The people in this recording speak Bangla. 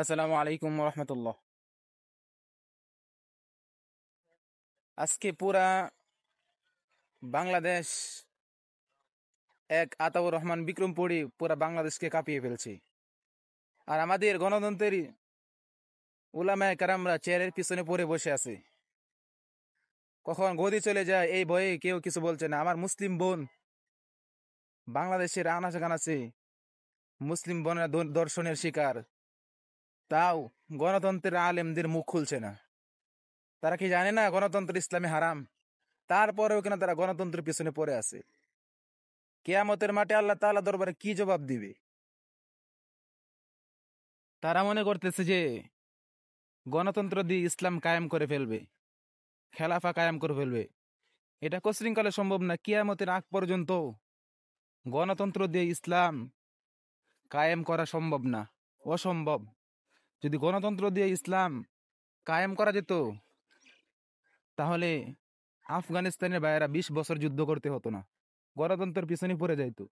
আসসালামু আলাইকুম রহমতুল্লাহ। আজকে পুরা বাংলাদেশ এক আতাউর রহমান বিক্রম পড়ি পুরা বাংলাদেশকে কাঁপিয়ে ফেলছে। আর আমাদের গণতন্ত্রের উলামায়ে কেরামরা চেয়ারের পিছনে পড়ে বসে আছে। কখন গদি চলে যায় এই ভয়ে কেউ কিছু বলছে না। আমার মুসলিম বোন বাংলাদেশের আনাচে কানাচে মুসলিম বোনেরা দর্শনের শিকার, তাও গণতন্ত্রের আলেমদের মুখ খুলছে না। তারা কি জানে না গণতন্ত্র ইসলামে হারাম? তারপরেও কেন তারা গণতন্ত্রের পিছনে পড়ে আছে? কেয়ামতের মাঠে আল্লাহ তাআলা দরবারে কি জবাব দিবে? তারা মনে করতেছে যে গণতন্ত্র দিয়ে ইসলাম কায়েম করে ফেলবে, খেলাফা কায়েম করে ফেলবে। এটা কশৃঙ্খলে সম্ভব না। কিয়ামতের আগ পর্যন্ত গণতন্ত্র দিয়ে ইসলাম কায়েম করা সম্ভব না, অসম্ভব। যদি গণতন্ত্র দিয়ে ইসলাম কায়েম করা যেত তাহলে আফগানিস্তানের ভাইয়েরা 20 বছর যুদ্ধ করতে হতো না, গণতন্ত্রের পিছনে পড়ে যাইতো।